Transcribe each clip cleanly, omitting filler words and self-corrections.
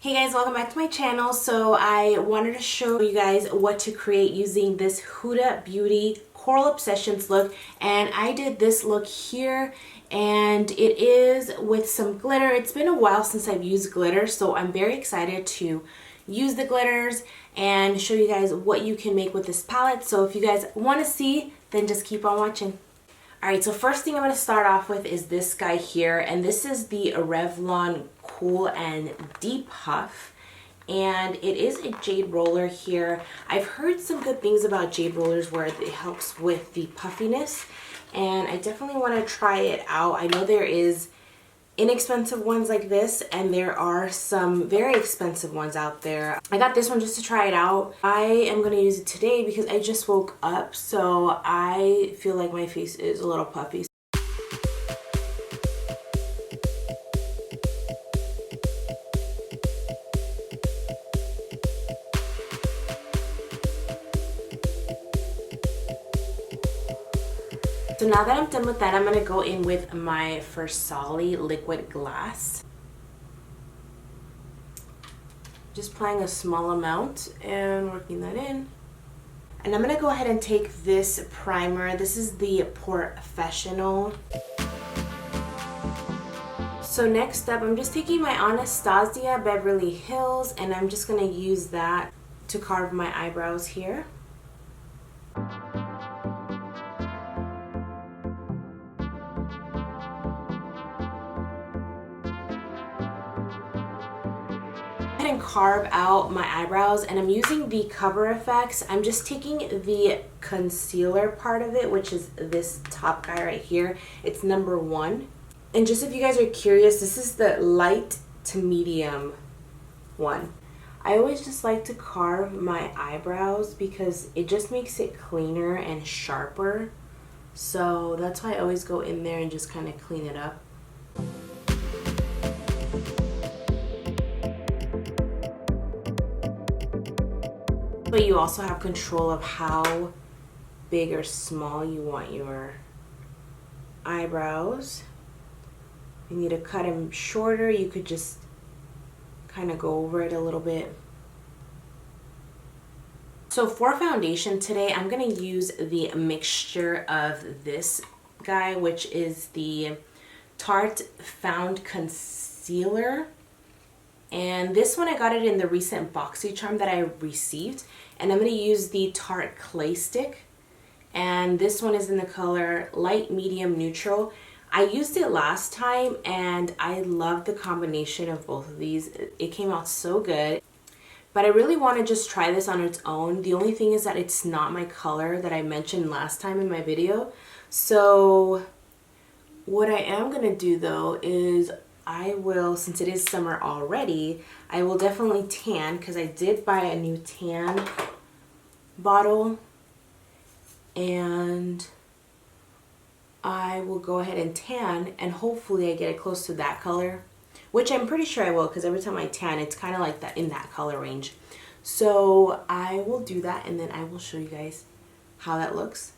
Hey guys, welcome back to my channel. So I wanted to show you guys what to create using this Huda Beauty Coral Obsessions look, and I did this look here, and it is with some glitter. It's been a while since I've used glitter, so I'm very excited to use the glitters and show you guys what you can make with this palette. So if you guys want to see, then just keep on watching. Alright, so first thing I'm going to start off with is this guy here, and this is the Revlon Cool and Deep Puff, and it is a jade roller here. I've heard some good things about jade rollers where it helps with the puffiness, and I definitely want to try it out. I know there is inexpensive ones like this, and there are some very expensive ones out there. I got this one just to try it out. I am going to use it today because I just woke up, so I feel like my face is a little puffy. So now that I'm done with that, I'm going to go in with my Fasarli liquid glass. Just applying a small amount and working that in. And I'm going to go ahead and take this primer. This is the Professional. So next up, I'm just taking my Anastasia Beverly Hills, and I'm just going to use that to carve my eyebrows here. And carve out my eyebrows, and I'm using the CoverFX. I'm just taking the concealer part of it, which is this top guy right here. It's number 1. And just if you guys are curious, this is the light to medium one. I always just like to carve my eyebrows because it just makes it cleaner and sharper. So that's why I always go in there and just kind of clean it up. But you also have control of how big or small you want your eyebrows. If you need to cut them shorter, you could just kind of go over it a little bit. So for foundation today, I'm going to use the mixture of this guy, which is the Tarte Foundconcealer. And this one, I got it in the recent BoxyCharm that I received. And I'm going to use the Tarte Clay Stick. And this one is in the color Light Medium Neutral. I used it last time and I love the combination of both of these. It came out so good. But I really want to just try this on its own. The only thing is that it's not my color that I mentioned last time in my video. So what I am going to do though is I will, since it is summer already, I will definitely tan, because I did buy a new tan bottle, and I will go ahead and tan, and hopefully I get it close to that color, which I'm pretty sure I will, because every time I tan it's kind of like that, in that color range. So I will do that, and then I will show you guys how that looks.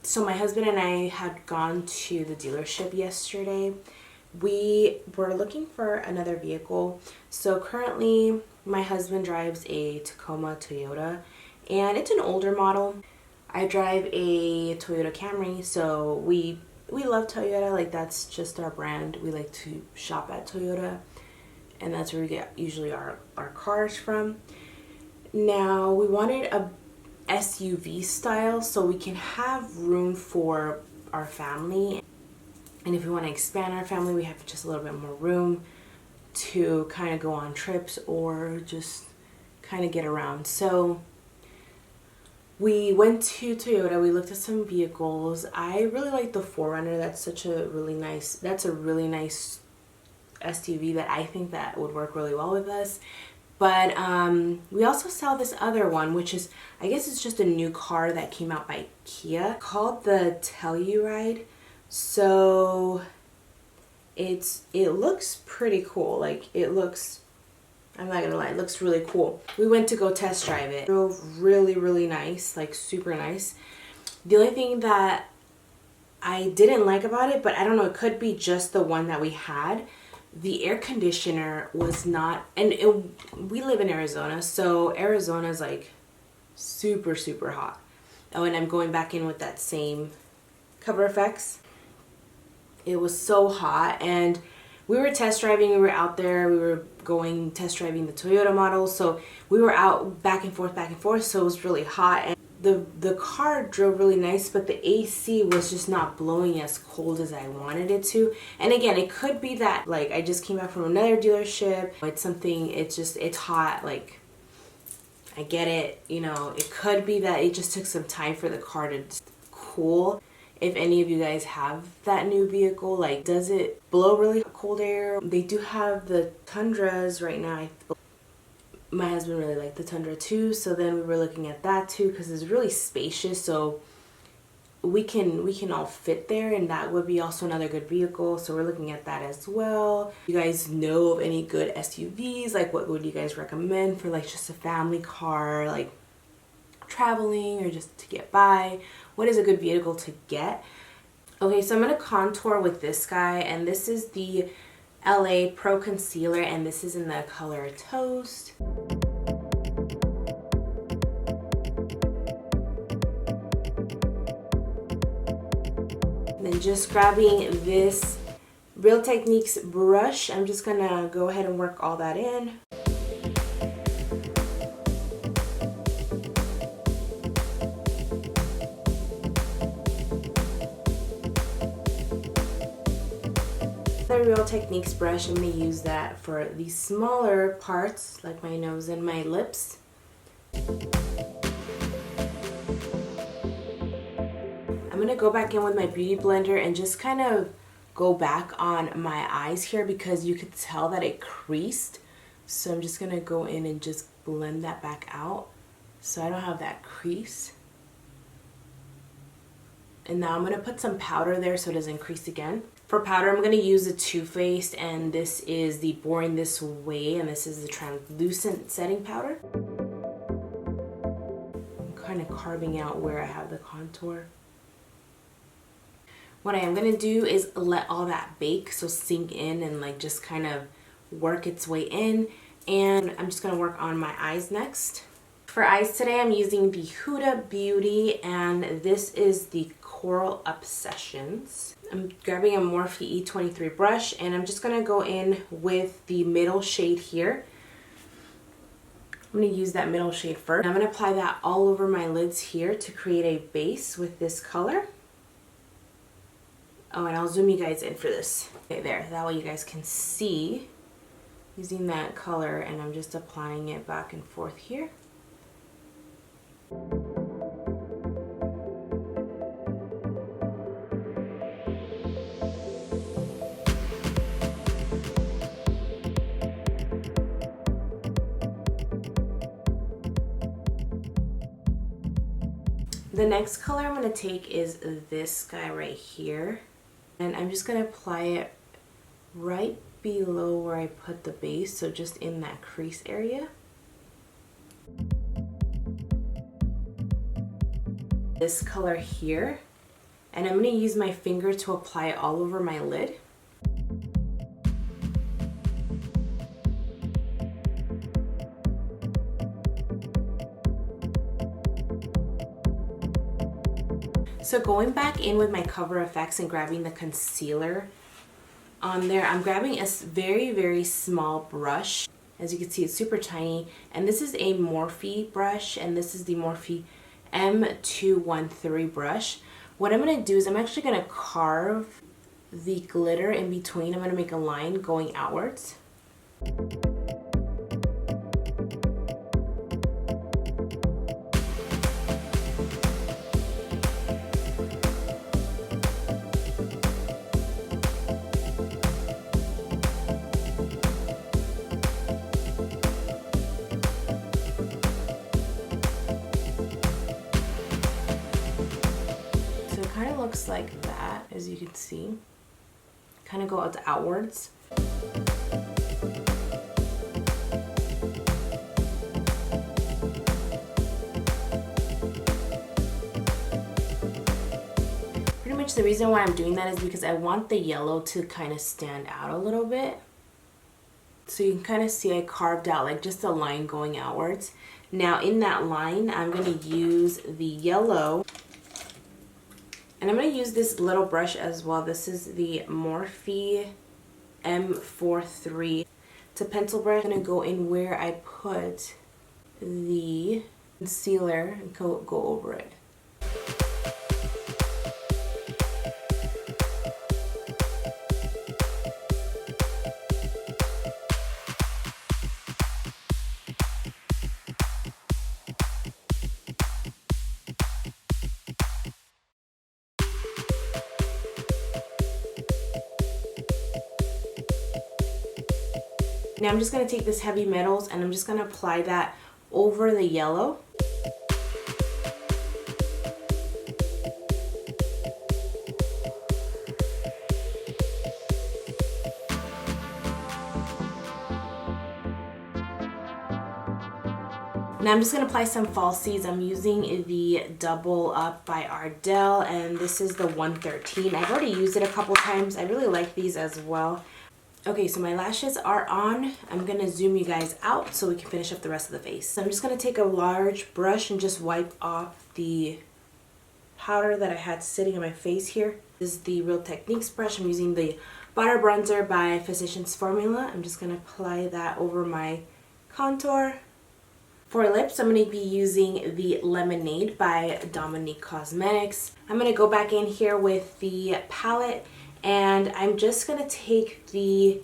So my husband and I had gone to the dealership yesterday. We were looking for another vehicle. So currently my husband drives a Tacoma Toyota, and it's an older model. I drive a Toyota Camry, so we love Toyota. Like, that's just our brand. We like to shop at Toyota, and that's where we get usually our cars from. Now we wanted a SUV style so we can have room for our family. And if we want to expand our family, we have just a little bit more room to kind of go on trips or just kind of get around. So we went to Toyota, we looked at some vehicles. I really like the 4Runner. That's a really nice SUV that I think that would work really well with us. But we also saw this other one, which is, I guess it's just a new car that came out by Kia, called the Telluride. So it looks pretty cool. Like, it looks, I'm not gonna lie, it looks really cool. We went to go test drive it. It drove really nice, like super nice. The only thing that I didn't like about it, but I don't know, it could be just the one that we had, the air conditioner was not, and we live in Arizona, so Arizona is like super, super hot. Oh, and I'm going back in with that same CoverFX. It was so hot, and we were test driving, we were out there, we were going test driving the Toyota model, so we were out back and forth, so it was really hot. And the car drove really nice, but the AC was just not blowing as cold as I wanted it to. And again, it could be that like I just came back from another dealership. It's something, it's hot, like I get it, you know, it could be that it just took some time for the car to cool. If any of you guys have that new vehicle, like does it blow really cold air? They do have the Tundras right now. My husband really liked the Tundra too, so then we were looking at that too because it's really spacious, so we can all fit there, and that would be also another good vehicle, so we're looking at that as well. You guys know of any good SUVs? Like what would you guys recommend for like just a family car, like traveling or just to get by? What is a good vehicle to get? Okay, so I'm going to contour with this guy, and this is the LA Pro Concealer, and this is in the color Toast. And then just grabbing this Real Techniques brush, I'm just going to go ahead and work all that in. The Real Techniques brush, I'm going to use that for the smaller parts like my nose and my lips. I'm going to go back in with my beauty blender and just kind of go back on my eyes here because you could tell that it creased. So I'm just going to go in and just blend that back out so I don't have that crease. And now I'm going to put some powder there so it doesn't crease again. For powder, I'm going to use the Too Faced, and this is the Born This Way, and this is the translucent setting powder. I'm kind of carving out where I have the contour. What I am going to do is let all that bake, so sink in and like just kind of work its way in. And I'm just going to work on my eyes next. For eyes today, I'm using the Huda Beauty, and this is the Coral Obsessions. I'm grabbing a Morphe E23 brush, and I'm just going to go in with the middle shade here. I'm going to use that middle shade first. I'm going to apply that all over my lids here to create a base with this color. Oh, and I'll zoom you guys in for this. Okay, there. That way you guys can see using that color, and I'm just applying it back and forth here. The next color I'm going to take is this guy right here, and I'm just going to apply it right below where I put the base, so just in that crease area. This color here, and I'm going to use my finger to apply it all over my lid. So going back in with my CoverFX and grabbing the concealer on there, I'm grabbing a very, very small brush. As you can see, it's super tiny, and this is a Morphe brush, and this is the Morphe M213 brush. What I'm going to do is I'm actually going to carve the glitter in between. I'm going to make a line going outwards. Kind of looks like that, as you can see. Kind of go outwards. Pretty much the reason why I'm doing that is because I want the yellow to kind of stand out a little bit. So you can kind of see I carved out like just a line going outwards. Now in that line, I'm going to use the yellow. And I'm going to use this little brush as well. This is the Morphe M43. It's a pencil brush. I'm going to go in where I put the concealer and go over it. Now I'm just going to take this Heavy Metals and I'm just going to apply that over the yellow. Now I'm just going to apply some falsies. I'm using the Double Up by Ardell, and this is the 113. I've already used it a couple times. I really like these as well. Okay, so my lashes are on. I'm going to zoom you guys out so we can finish up the rest of the face. So I'm just going to take a large brush and just wipe off the powder that I had sitting on my face here. This is the Real Techniques brush. I'm using the Butter Bronzer by Physicians Formula. I'm just going to apply that over my contour. For lips, I'm going to be using the Lemonade by Dominique Cosmetics. I'm going to go back in here with the palette, and I'm just going to take the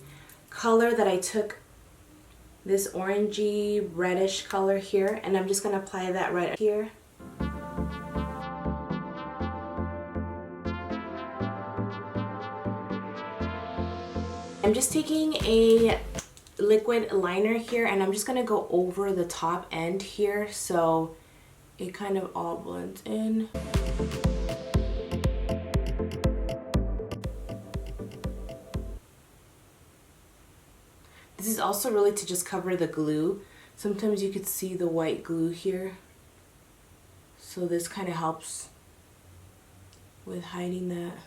color that I took, this orangey reddish color here, and I'm just going to apply that right here. I'm just taking a liquid liner here, and I'm just going to go over the top end here so it kind of all blends in. This is also really to just cover the glue. Sometimes you could see the white glue here, so this kind of helps with hiding that.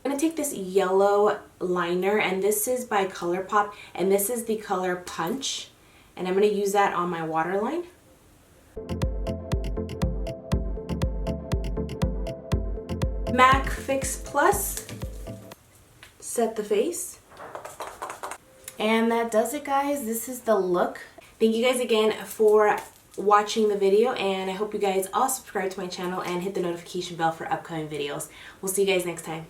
I'm going to take this yellow liner, and this is by ColourPop, and this is the color Punch, and I'm going to use that on my waterline. MAC Fix Plus, set the face. And that does it, guys. This is the look. Thank you guys again for watching the video, and I hope you guys all subscribe to my channel and hit the notification bell for upcoming videos. We'll see you guys next time.